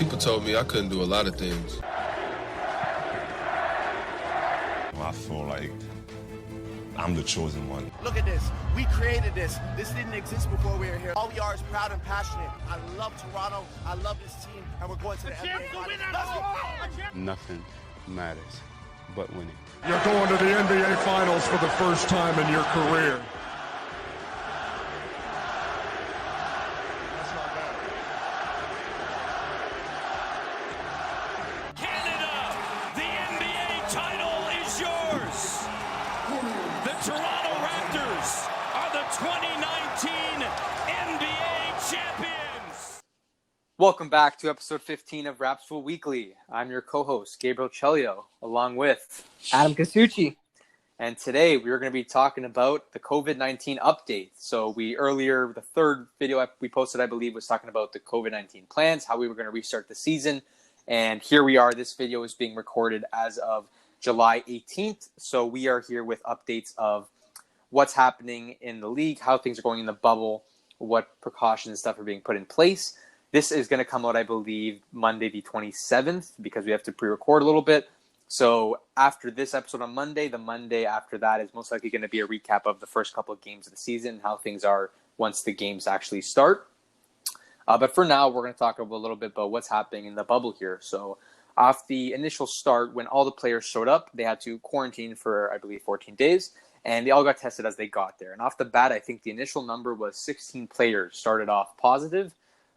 People told me I couldn't do a lot of things. I feel like I'm the chosen one. Look at this. We created this. This didn't exist before we were here. All we are is proud and passionate. I love Toronto. I love this team. And we're going to the NBA Finals. Nothing matters but winning. You're going to the NBA Finals for the first time in your career. Toronto Raptors are the 2019 NBA champions. Welcome back to episode 15 of Rapzville Weekly. I'm your co-host, Gabriel Chelio, along with Adam Casucci. And today we're going to be talking about the COVID-19 update. So the third video we posted, I believe, was talking about the COVID-19 plans, how we were going to restart the season. And here we are. This video is being recorded as of July 18th. So we are here with updates of what's happening in the league, how things are going in the bubble, what precautions and stuff are being put in place. This is going to come out, I believe, Monday the 27th, because we have to pre-record a little bit. So after this episode on Monday, the Monday after that is most likely going to be a recap of the first couple of games of the season, how things are once the games actually start. But for now, we're going to talk a little bit about what's happening in the bubble here. So off the initial start, when all the players showed up, they had to quarantine for, I believe, 14 days, and they all got tested as they got there. And off the bat, I think the initial number was 16 players started off positive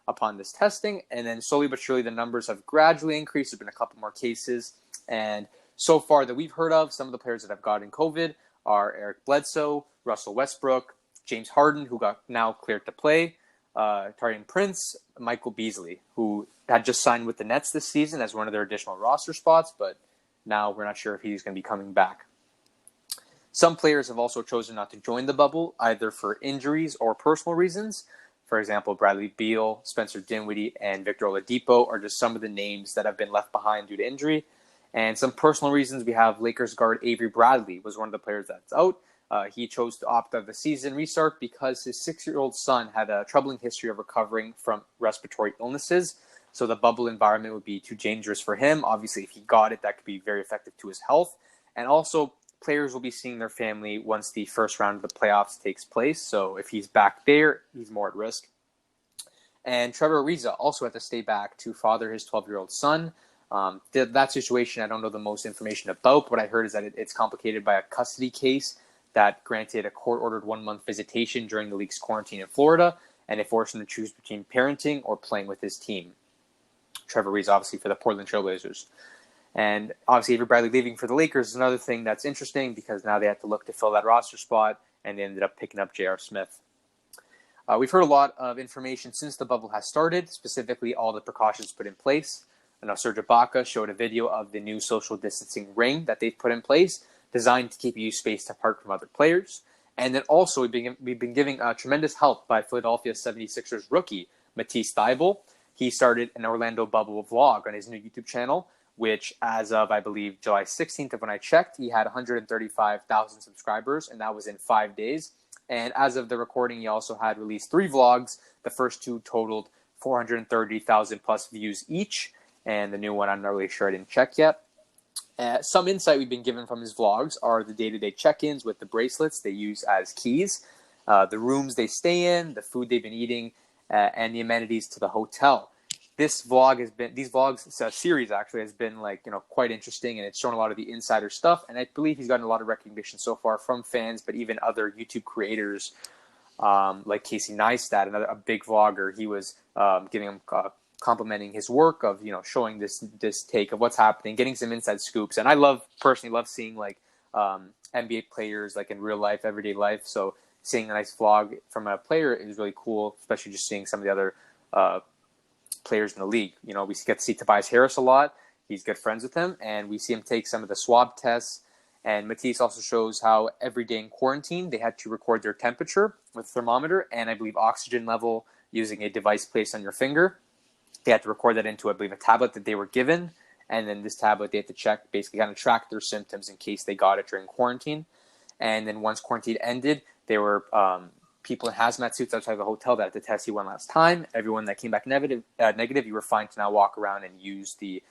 upon this testing, and then slowly but surely the numbers have gradually increased. There's been a couple more cases, and so far that we've heard of, some of the players that have gotten COVID are Eric Bledsoe, Russell Westbrook, James Harden, who got now cleared to play, Taurean Prince, Michael Beasley, who had just signed with the Nets this season as one of their additional roster spots, but now we're not sure if he's going to be coming back. Some players have also chosen not to join the bubble, either for injuries or personal reasons. For example, Bradley Beal, Spencer Dinwiddie, and Victor Oladipo are just some of the names that have been left behind due to injury. And some personal reasons, we have Lakers guard Avery Bradley was one of the players that's out. He chose to opt out of the season restart because his 6-year-old son had a troubling history of recovering from respiratory illnesses. So the bubble environment would be too dangerous for him. Obviously, if he got it, that could be very effective to his health. And also, players will be seeing their family once the first round of the playoffs takes place. So if he's back there, he's more at risk. And Trevor Ariza also had to stay back to father his 12-year-old son. That situation, I don't know the most information about, but what I heard is that it's complicated by a custody case that granted a court-ordered 1-month visitation during the league's quarantine in Florida, and it forced him to choose between parenting or playing with his team. Trevor Ariza, obviously, for the Portland Trailblazers. And obviously, Avery Bradley leaving for the Lakers is another thing that's interesting because now they have to look to fill that roster spot, and they ended up picking up J.R. Smith. We've heard a lot of information since the bubble has started, specifically all the precautions put in place. I know Serge Ibaka showed a video of the new social distancing ring that they've put in place, designed to keep you spaced apart from other players. And then also, we've been giving tremendous help by Philadelphia 76ers rookie Matisse Thybulle. He started an Orlando bubble vlog on his new YouTube channel, which as of, I believe, July 16th of when I checked, he had 135,000 subscribers, and that was in 5 days. And as of the recording, he also had released 3 vlogs. The first 2 totaled 430,000 plus views each, and the new one, I'm not really sure, I didn't check yet. Some insight we've been given from his vlogs are the day-to-day check-ins with the bracelets they use as keys, the rooms they stay in, the food they've been eating, and the amenities to the hotel. These vlogs series actually has been quite interesting, and it's shown a lot of the insider stuff. And I believe he's gotten a lot of recognition so far from fans, but even other YouTube creators like Casey Neistat, a big vlogger. He was giving him complimenting his work of showing this take of what's happening, getting some inside scoops. And I personally love seeing NBA players in real life, everyday life. So seeing a nice vlog from a player is really cool, especially just seeing some of the other players in the league. We get to see Tobias Harris a lot. He's good friends with him, and we see him take some of the swab tests. And Matisse also shows how every day in quarantine, they had to record their temperature with a thermometer and I believe oxygen level using a device placed on your finger. They had to record that into, I believe, a tablet that they were given. And then this tablet, they had to check, basically kind of track their symptoms in case they got it during quarantine. And then once quarantine ended, they were people in hazmat suits outside the hotel that had to test you one last time. Everyone that came back negative, you were fine to now walk around and use the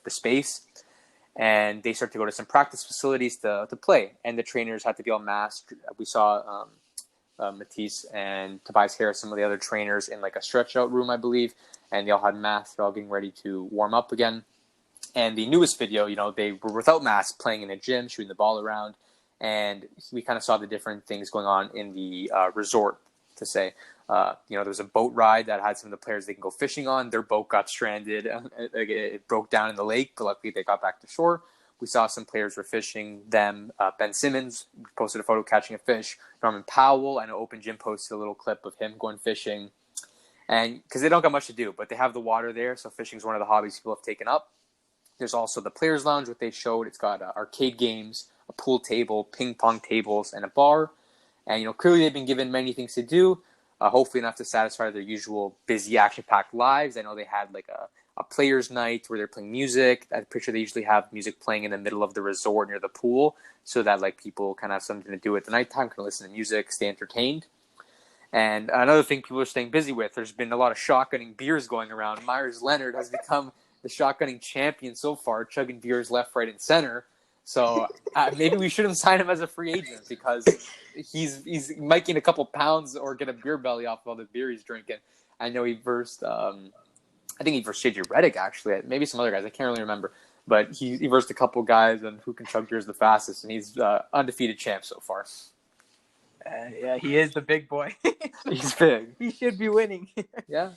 space. And they started to go to some practice facilities to play. And the trainers had to be all masked. We saw Matisse and Tobias Harris, some of the other trainers, in like a stretch out room, I believe. And they all had masks. They're all getting ready to warm up again. And the newest video, they were without masks playing in a gym, shooting the ball around. And we kind of saw the different things going on in the resort, to say. There was a boat ride that had some of the players they can go fishing on. Their boat got stranded. It broke down in the lake, but luckily they got back to shore. We saw some players were fishing them. Ben Simmons posted a photo catching a fish. Norman Powell, I know Open Gym posted a little clip of him going fishing. And because they don't got much to do, but they have the water there, so fishing is one of the hobbies people have taken up. There's also the Players Lounge, what they showed. It's got arcade games, a pool table, ping pong tables, and a bar. And, clearly they've been given many things to do. Hopefully enough to satisfy their usual busy, action-packed lives. I know they had like a players' night where they're playing music. I'm pretty sure they usually have music playing in the middle of the resort near the pool, so that like people kind of have something to do at the nighttime, can listen to music, stay entertained. And another thing people are staying busy with, there's been a lot of shotgunning beers going around. Myers Leonard has become the shotgunning champion so far, chugging beers left, right, and center. So maybe we shouldn't sign him as a free agent because he's might gain a couple pounds or get a beer belly off of all the beer he's drinking. I know he versed, I think he versed JJ Redick actually, maybe some other guys, I can't really remember. But he versed a couple guys on who can chug beers the fastest, and he's undefeated champ so far. Yeah, he is the big boy. He's big. He should be winning. Yeah.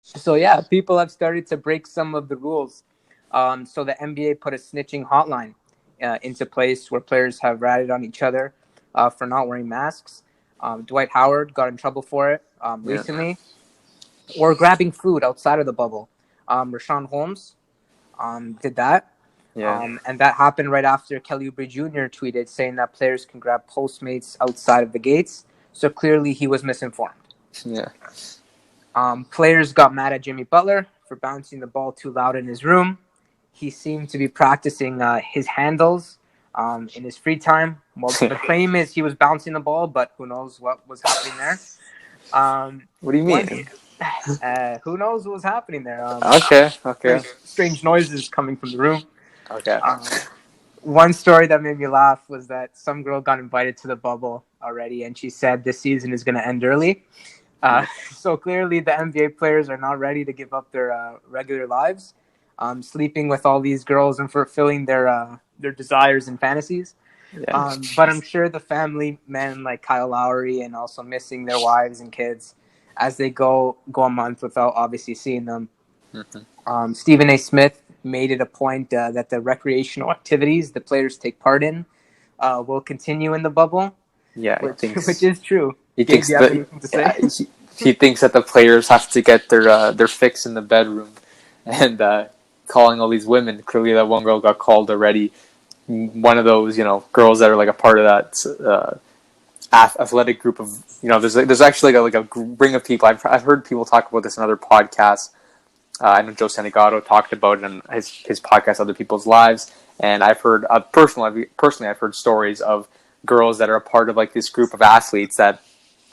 So yeah, people have started to break some of the rules. So the NBA put a snitching hotline into place where players have ratted on each other for not wearing masks. Dwight Howard got in trouble for it recently. Or grabbing food outside of the bubble. Rashawn Holmes did that. Yeah. And that happened right after Kelly Oubre Jr. tweeted saying that players can grab Postmates outside of the gates. So clearly he was misinformed. Yeah. Players got mad at Jimmy Butler for bouncing the ball too loud in his room. He seemed to be practicing his handles in his free time. Well, the claim is he was bouncing the ball, but who knows what was happening there. What do you mean? Who knows what was happening there? Okay. Strange noises coming from the room. Okay. One story that made me laugh was that some girl got invited to the bubble already, and she said this season is going to end early. So clearly the NBA players are not ready to give up their regular lives, sleeping with all these girls and fulfilling their desires and fantasies. Yeah. But I'm sure the family men like Kyle Lowry and also missing their wives and kids as they go a month without obviously seeing them. Mm-hmm. Stephen A. Smith made it a point that the recreational activities the players take part in will continue in the bubble. Yeah, which is true. He thinks that he thinks that the players have to get their fix in the bedroom, and calling all these women. Clearly, that one girl got called already. One of those, girls that are like a part of that athletic group of, there's actually like a ring of people. I've heard people talk about this in other podcasts. I know Joe Santagato talked about it in his podcast, Other People's Lives, and I've heard personally I've heard stories of girls that are a part of like this group of athletes that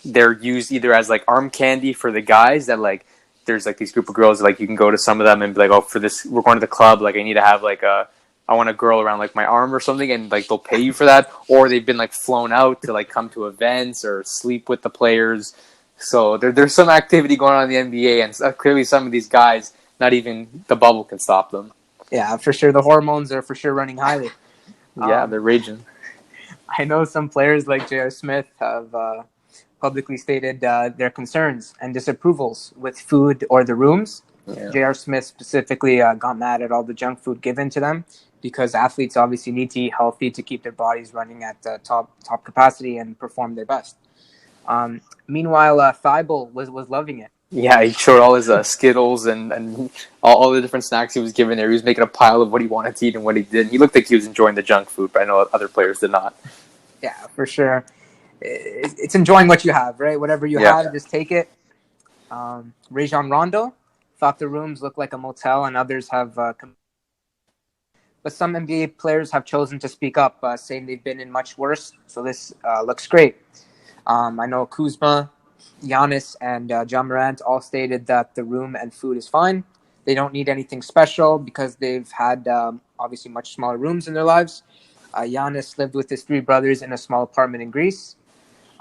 they're used either as like arm candy for the guys, that like there's like these group of girls that, like, you can go to some of them and be like, oh, for this we're going to the club, like I need to have like I want a girl around like my arm or something, and like they'll pay you for that, or they've been like flown out to like come to events or sleep with the players. So there's some activity going on in the NBA, and clearly some of these guys, not even the bubble can stop them. Yeah, for sure. The hormones are for sure running highly. Yeah, they're raging. I know some players like J.R. Smith have publicly stated their concerns and disapprovals with food or the rooms. Yeah. J.R. Smith specifically got mad at all the junk food given to them because athletes obviously need to eat healthy to keep their bodies running at top capacity and perform their best. Meanwhile, Thibault was loving it. Yeah, he showed all his Skittles and all the different snacks he was given there. He was making a pile of what he wanted to eat and what he didn't. He looked like he was enjoying the junk food, but I know other players did not. Yeah, for sure. It's enjoying what you have, right? Whatever you have, just take it. Rajon Rondo thought the rooms looked like a motel, and others have. But some NBA players have chosen to speak up, saying they've been in much worse. So this looks great. I know Kuzma, Giannis, and John Morant all stated that the room and food is fine. They don't need anything special because they've had obviously much smaller rooms in their lives. Giannis lived with his 3 brothers in a small apartment in Greece.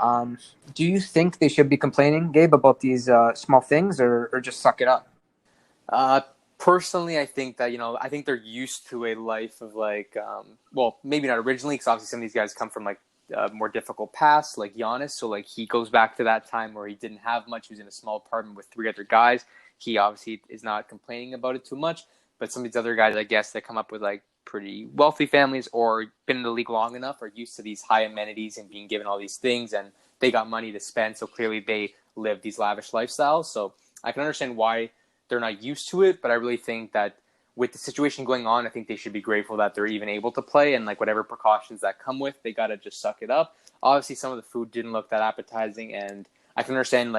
Do you think they should be complaining, Gabe, about these small things, or just suck it up? Personally, I think that, I think they're used to a life of well, maybe not originally, because obviously some of these guys come from more difficult past, like Giannis. So he goes back to that time where he didn't have much. He was in a small apartment with 3 other guys. He obviously is not complaining about it too much. But some of these other guys, I guess, that come up with pretty wealthy families or been in the league long enough are used to these high amenities and being given all these things, and they got money to spend. So clearly they live these lavish lifestyles. So I can understand why they're not used to it, but I really think that with the situation going on, I think they should be grateful that they're even able to play, and whatever precautions that come with, they got to just suck it up. Obviously, some of the food didn't look that appetizing, and I can understand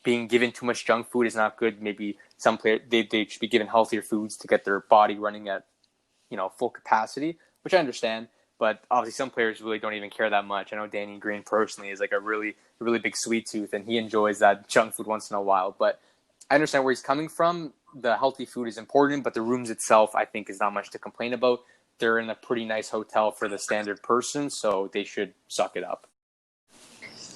being given too much junk food is not good. Maybe some players, they should be given healthier foods to get their body running at full capacity, which I understand. But obviously, some players really don't even care that much. I know Danny Green personally is a really big sweet tooth, and he enjoys that junk food once in a while. But I understand where he's coming from. The healthy food is important, but the rooms itself, I think, is not much to complain about. They're in a pretty nice hotel for the standard person, so they should suck it up.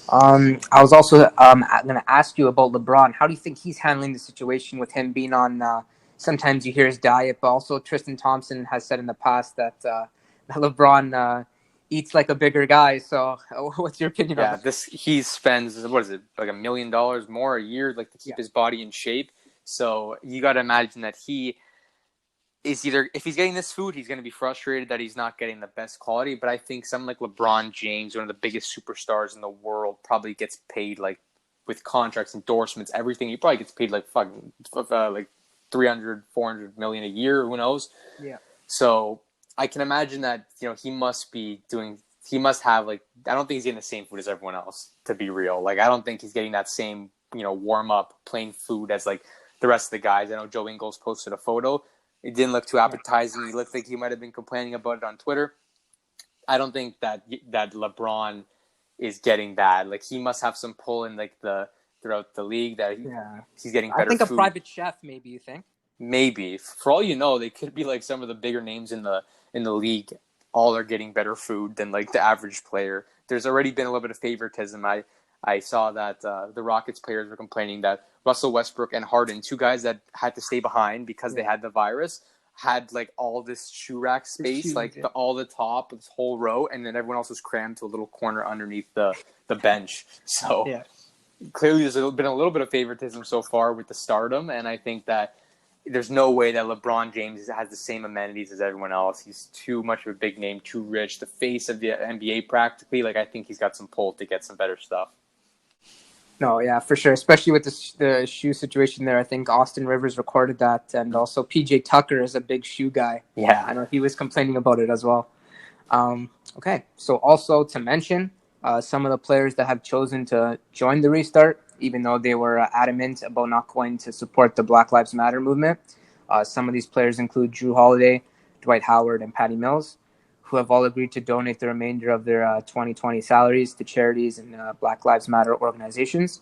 I was also going to ask you about LeBron. How do you think he's handling the situation with him being on? Sometimes you hear his diet, but also Tristan Thompson has said in the past that LeBron eats like a bigger guy. So, what's your opinion on that? He spends $1 million more a year to keep his body in shape. So you got to imagine that he is either, if he's getting this food, he's going to be frustrated that he's not getting the best quality. But I think someone like LeBron James, one of the biggest superstars in the world, probably gets paid with contracts, endorsements, everything. He probably gets paid fucking 300, 400 million a year. Who knows? Yeah. So I can imagine that, he must have I don't think he's getting the same food as everyone else, to be real. I don't think he's getting that same, warm up, plain food as the rest of the guys. I know Joe Ingles posted a photo. It didn't look too appetizing. He looked like he might have been complaining about it on Twitter. I don't think that LeBron is getting that. He must have some pull in throughout the league that he's getting better food. I think a private chef, maybe, you think? Maybe. For all you know, they could be some of the bigger names in the league. All are getting better food than the average player. There's already been a little bit of favoritism. I saw that the Rockets players were complaining that Russell Westbrook and Harden, 2 guys that had to stay behind because they had the virus, had all this shoe rack space, all the top, this whole row, and then everyone else was crammed to a little corner underneath the bench. So clearly there's been a little bit of favoritism so far with the stardom, and I think that there's no way that LeBron James has the same amenities as everyone else. He's too much of a big name, too rich, the face of the NBA practically. I think he's got some pull to get some better stuff. No, yeah, for sure. Especially with the shoe situation there. I think Austin Rivers recorded that. And also PJ Tucker is a big shoe guy. Yeah. I know he was complaining about it as well. Okay. So also to mention, some of the players that have chosen to join the restart, even though they were adamant about not going to support the Black Lives Matter movement. Some of these players include Drew Holiday, Dwight Howard, and Patty Mills, who have all agreed to donate the remainder of their 2020 salaries to charities and Black Lives Matter organizations.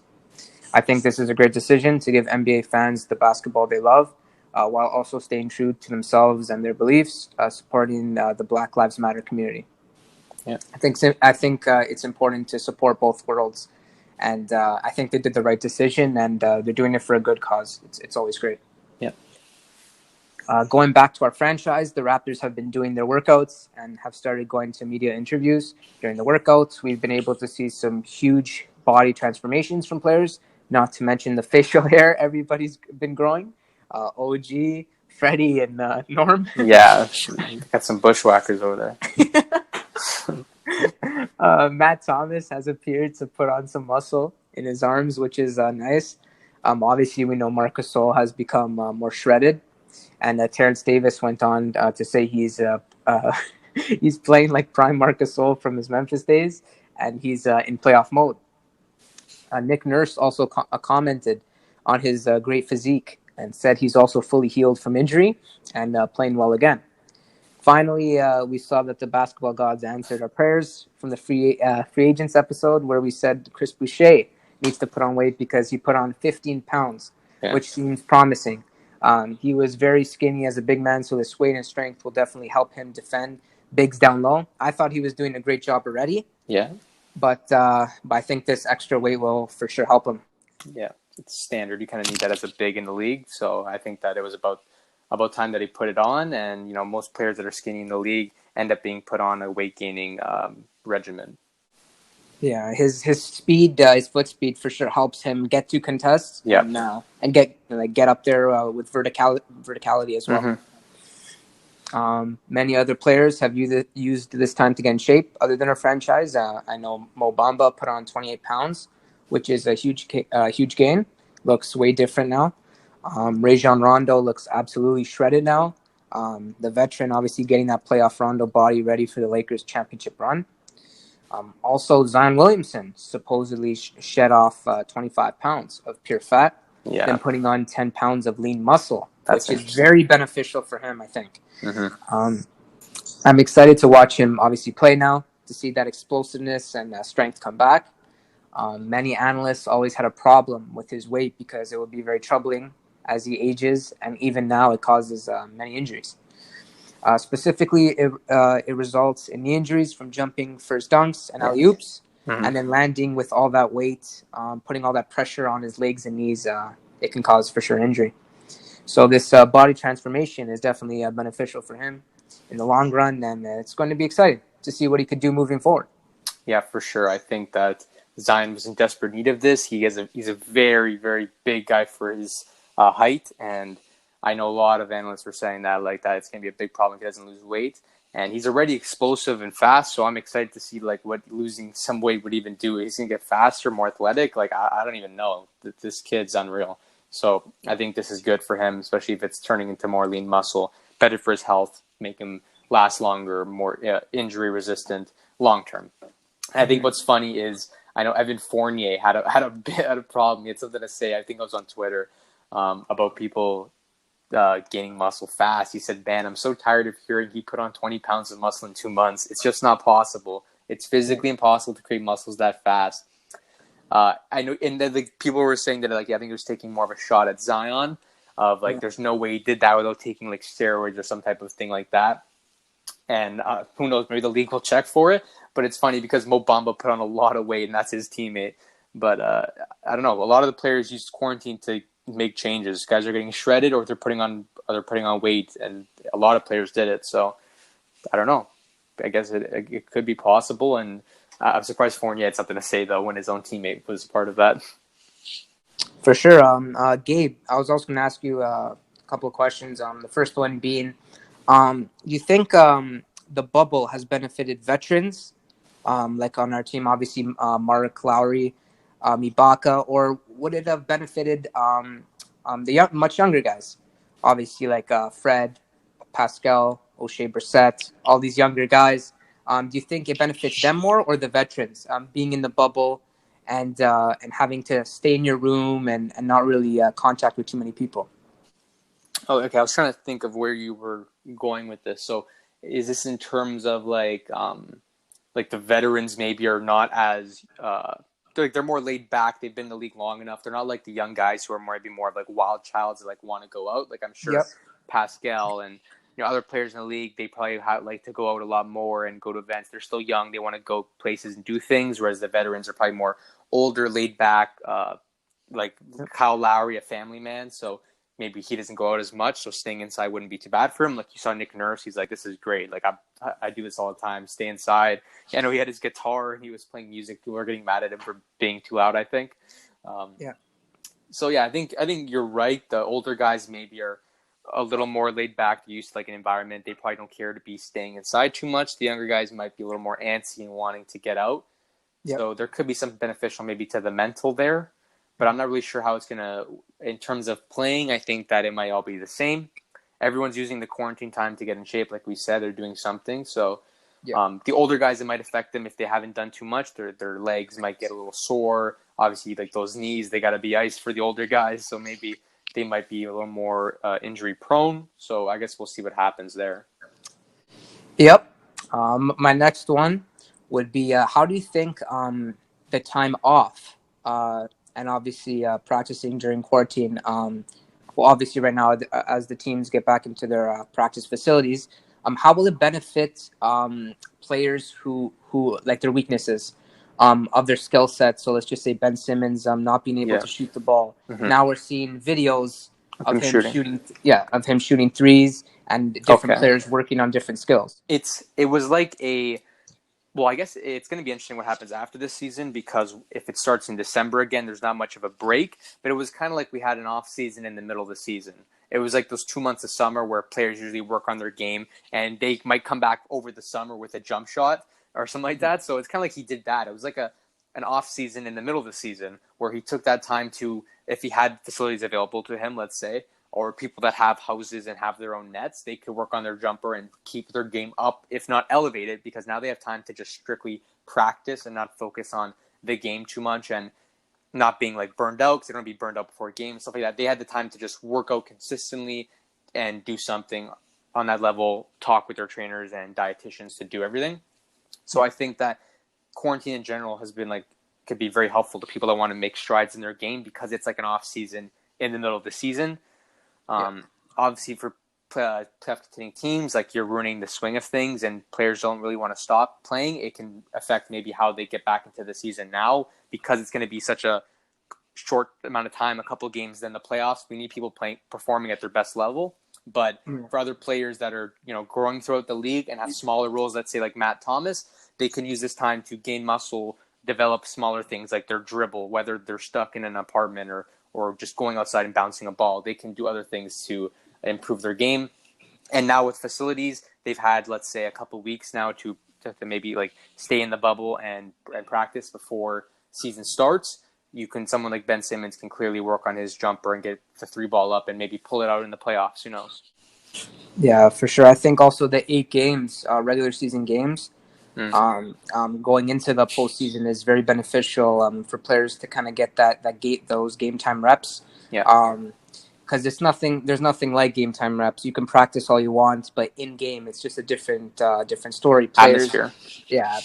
I think this is a great decision to give NBA fans the basketball they love, while also staying true to themselves and their beliefs, supporting the Black Lives Matter community. Yeah, I think it's important to support both worlds, and I think they did the right decision, and they're doing it for a good cause. It's always great. Yeah. Going back to our franchise, the Raptors have been doing their workouts and have started going to media interviews. During the workouts, we've been able to see some huge body transformations from players, not to mention the facial hair everybody's been growing. OG, Freddie, and Norm. Yeah, got some bushwhackers over there. Matt Thomas has appeared to put on some muscle in his arms, which is nice. Obviously, we know Marc Gasol has become more shredded. And Terrence Davis went on to say he's playing like prime Marc Gasol from his Memphis days, and he's in playoff mode. Nick Nurse also commented on his great physique and said he's also fully healed from injury and playing well again. Finally, we saw that the basketball gods answered our prayers from the free agents episode, where we said Chris Boucher needs to put on weight because he put on 15 pounds, which seems promising. He was very skinny as a big man, so his weight and strength will definitely help him defend bigs down low. I thought he was doing a great job already. Yeah. But I think this extra weight will for sure help him. Yeah, it's standard. You kind of need that as a big in the league. So I think that it was about time that he put it on. And, you know, most players that are skinny in the league end up being put on a weight-gaining regimen. Yeah, his speed, his foot speed for sure helps him get to contests and get up there with verticality as well. Mm-hmm. Many other players have used this time to get in shape other than our franchise. I know Mo Bamba put on 28 pounds, which is a huge gain. Looks way different now. Rajon Rondo looks absolutely shredded now. The veteran obviously getting that playoff Rondo body ready for the Lakers championship run. Also, Zion Williamson supposedly shed off 25 pounds of pure fat, then putting on 10 pounds of lean muscle, which is very beneficial for him, I think. Mm-hmm. I'm excited to watch him obviously play now, to see that explosiveness and strength come back. Many analysts always had a problem with his weight because it would be very troubling as he ages, and even now it causes many injuries. Specifically, it results in knee injuries from jumping first dunks and alley-oops, and then landing with all that weight, putting all that pressure on his legs and knees. It can cause for sure injury. So this body transformation is definitely beneficial for him in the long run, and it's going to be exciting to see what he could do moving forward. Yeah, for sure. I think that Zion was in desperate need of this. He's a very, very big guy for his height, and I know a lot of analysts were saying that it's going to be a big problem if he doesn't lose weight. And he's already explosive and fast, so I'm excited to see what losing some weight would even do. He's going to get faster, more athletic. I don't even know. This kid's unreal. So I think this is good for him, especially if it's turning into more lean muscle. Better for his health, make him last longer, more injury resistant long term. I think what's funny is I know Evan Fournier had a bit of a problem. He had something to say. I think it was on Twitter about people gaining muscle fast. He said, "Man, I'm so tired of hearing he put on 20 pounds of muscle in 2 months. It's just not possible. It's physically impossible to create muscles that fast." I know, and then people were saying that I think he was taking more of a shot at Zion. There's no way he did that without taking steroids or some type of thing like that. And who knows, maybe the league will check for it. But it's funny because Mo Bamba put on a lot of weight, and that's his teammate. But I don't know. A lot of the players used quarantine to make changes. Guys are getting shredded, or they're putting on weight, and a lot of players did it. So I don't know. I guess it could be possible, and I'm surprised Fournier had something to say though when his own teammate was part of that. For sure, Gabe. I was also going to ask you a couple of questions. The first one being, you think the bubble has benefited veterans, like on our team, obviously Mark Lowry, Ibaka, or would it have benefited the much younger guys? Obviously, like Fred, Pascal, O'Shea Brissett, all these younger guys. Do you think it benefits them more or the veterans being in the bubble and having to stay in your room and not really contact with too many people? Oh, okay. I was trying to think of where you were going with this. So is this in terms of the veterans maybe are not as they're more laid back. They've been in the league long enough. They're not like the young guys who are maybe more of wild childs that want to go out. I'm sure Pascal and other players in the league, they probably like to go out a lot more and go to events. They're still young. They want to go places and do things, whereas the veterans are probably more older, laid back, like Kyle Lowry, a family man. So maybe he doesn't go out as much, so staying inside wouldn't be too bad for him. Like you saw Nick Nurse, he's like, this is great. I do this all the time, stay inside. I know he had his guitar and he was playing music. People were getting mad at him for being too loud, I think. So yeah, I think you're right. The older guys maybe are a little more laid back, used to an environment. They probably don't care to be staying inside too much. The younger guys might be a little more antsy and wanting to get out. So there could be something beneficial maybe to the mental there. But I'm not really sure how it's going to, in terms of playing, I think that it might all be the same. Everyone's using the quarantine time to get in shape. Like we said, they're doing something. So the older guys, it might affect them if they haven't done too much. Their legs might get a little sore. Obviously, those knees, they got to be iced for the older guys. So maybe they might be a little more injury prone. So I guess we'll see what happens there. Yep. My next one would be how do you think the time off and obviously practicing during quarantine? Well, obviously, right now, as the teams get back into their practice facilities, how will it benefit players who like their weaknesses of their skill set? So let's just say Ben Simmons not being able to shoot the ball. Mm-hmm. Now we're seeing videos of him shooting. shooting threes and different players working on different skills. It was like well, I guess it's going to be interesting what happens after this season, because if it starts in December again, there's not much of a break. But it was kind of like we had an off season in the middle of the season. It was like those 2 months of summer where players usually work on their game, and they might come back over the summer with a jump shot or something like that. So it's kind of like he did that. It was like an off season in the middle of the season where he took that time to, if he had facilities available to him, let's say, or people that have houses and have their own nets, they could work on their jumper and keep their game up, if not elevated, because now they have time to just strictly practice and not focus on the game too much and not being like burned out, because they don't be burned out before games, stuff like that. They had the time to just work out consistently and do something on that level, talk with their trainers and dietitians to do everything. So I think that quarantine in general has been could be very helpful to people that want to make strides in their game, because it's like an off season in the middle of the season. Obviously, for playoff contending teams, like, you're ruining the swing of things, and players don't really want to stop playing. It can affect maybe how they get back into the season now, because it's going to be such a short amount of time, a couple of games, then the playoffs. We need people performing at their best level. But for other players that are growing throughout the league and have smaller roles, let's say like Matt Thomas, they can use this time to gain muscle, develop smaller things like their dribble, whether they're stuck in an apartment or just going outside and bouncing a ball. They can do other things to improve their game. And now with facilities, they've had, let's say, a couple weeks now to maybe stay in the bubble and practice before season starts. Someone like Ben Simmons can clearly work on his jumper and get the 3-ball up and maybe pull it out in the playoffs. Who knows? Yeah, for sure. I think also the 8 games, regular season games, going into the postseason is very beneficial for players to kind of get those game time reps. Yeah. Because there's nothing like game time reps. You can practice all you want, but in game it's just a different story. Atmosphere.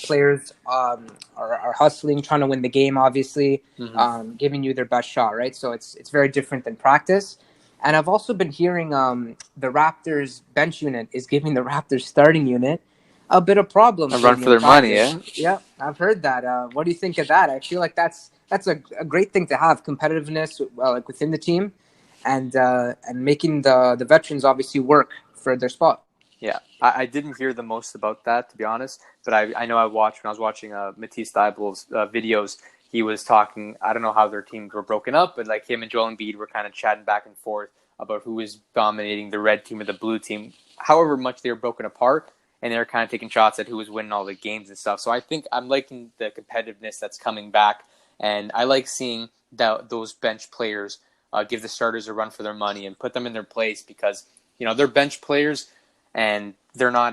Players are hustling, trying to win the game, obviously, giving you their best shot, right? So it's very different than practice. And I've also been hearing the Raptors bench unit is giving the Raptors starting unit a bit of problems. A run for their money, yeah? Yeah, I've heard that. What do you think of that? I feel like that's a great thing to have, competitiveness within the team, and making the veterans obviously work for their spot. Yeah, I didn't hear the most about that, to be honest, but I know when I was watching Matisse Thybulle's videos, he was talking, I don't know how their teams were broken up, but him and Joel Embiid were kind of chatting back and forth about who was dominating the red team or the blue team, however much they were broken apart, and they were kind of taking shots at who was winning all the games and stuff. So I think I'm liking the competitiveness that's coming back, and I like seeing those bench players give the starters a run for their money and put them in their place, because they're bench players and they're not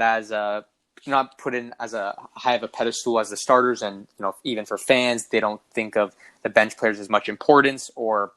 not put in as high of a pedestal as the starters, and even for fans, they don't think of the bench players as much importance, or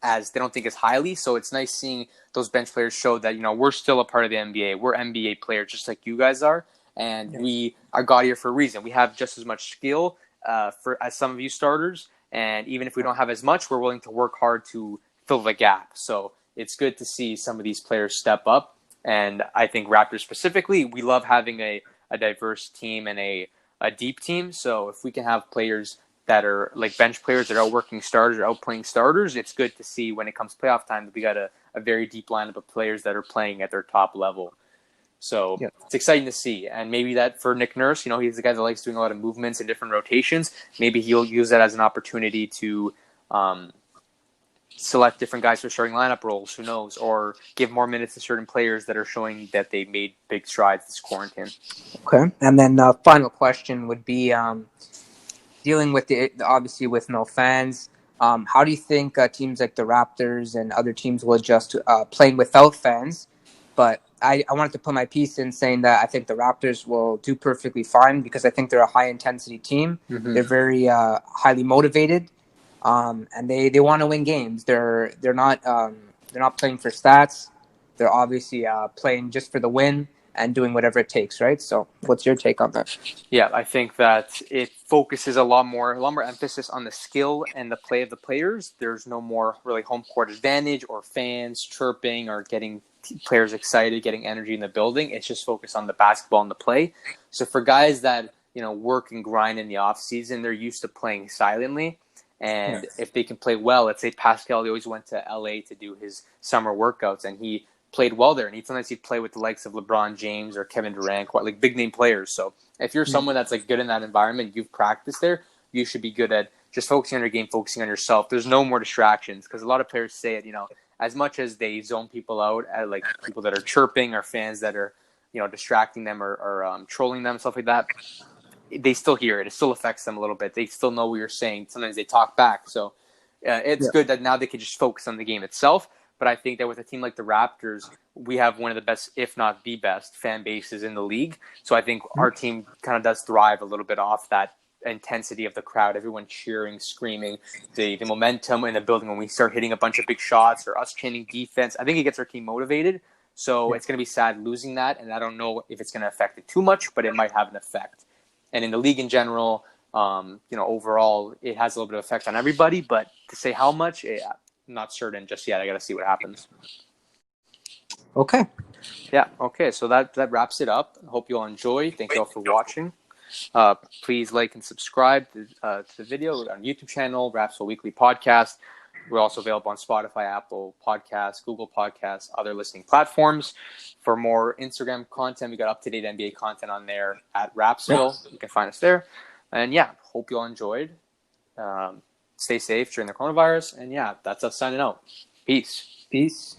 as they don't think as highly. So it's nice seeing those bench players show that we're still a part of the NBA. We're NBA players just like you guys are, and we are got here for a reason. We have just as much skill as some of you starters, and even if we don't have as much, we're willing to work hard to fill the gap. So it's good to see some of these players step up. And I think Raptors specifically, we love having a diverse team and a deep team. So if we can have players that are like bench players that are outworking starters or outplaying starters, it's good to see when it comes playoff time that we got a very deep lineup of players that are playing at their top level. So It's exciting to see. And maybe that for Nick Nurse, he's the guy that likes doing a lot of movements and different rotations. Maybe he'll use that as an opportunity to select different guys for starting lineup roles, who knows, or give more minutes to certain players that are showing that they made big strides this quarantine. Okay. And then final question would be dealing with obviously with no fans. How do you think teams like the Raptors and other teams will adjust to playing without fans? But I wanted to put my piece in saying that I think the Raptors will do perfectly fine, because I think they're a high-intensity team. Mm-hmm. They're very highly motivated. And they want to win games. They're not playing for stats. They're obviously playing just for the win. and doing whatever it takes, right? So what's your take on that? Yeah, I think that it focuses a lot more emphasis on the skill and the play of the players. There's no more really home court advantage or fans chirping or getting players excited, getting energy in the building. It's just focused on the basketball and the play. So for guys that, work and grind in the off season, they're used to playing silently. And if they can play well, let's say Pascal, he always went to LA to do his summer workouts, and he played well there. And sometimes he'd play with the likes of LeBron James or Kevin Durant, quite like big name players. So if you're someone that's like good in that environment, you've practiced there, you should be good at just focusing on your game, focusing on yourself. There's no more distractions, because a lot of players say it, as much as they zone people out, at like people that are chirping or fans that are, distracting them or trolling them, stuff like that, they still hear it. It still affects them a little bit. They still know what you're saying. Sometimes they talk back. So it's good that now they can just focus on the game itself. But I think that with a team like the Raptors, we have one of the best, if not the best, fan bases in the league. So I think our team kind of does thrive a little bit off that intensity of the crowd, everyone cheering, screaming, the momentum in the building when we start hitting a bunch of big shots or us chanting defense. I think it gets our team motivated. So it's going to be sad losing that. And I don't know if it's going to affect it too much, but it might have an effect. And in the league in general, overall, it has a little bit of effect on everybody. But to say how much, I'm not certain just yet. I got to see what happens. Okay. Yeah. Okay. So that wraps it up. I hope you all enjoy. Thank you all for watching. Please like and subscribe to the video on YouTube channel, Rapzville Weekly Podcast. We're also available on Spotify, Apple Podcasts, Google Podcasts, other listening platforms. For more Instagram content, we got up-to-date NBA content on there at Rapzville. You can find us there. And hope you all enjoyed. Stay safe during the coronavirus. And that's us signing out. Peace. Peace.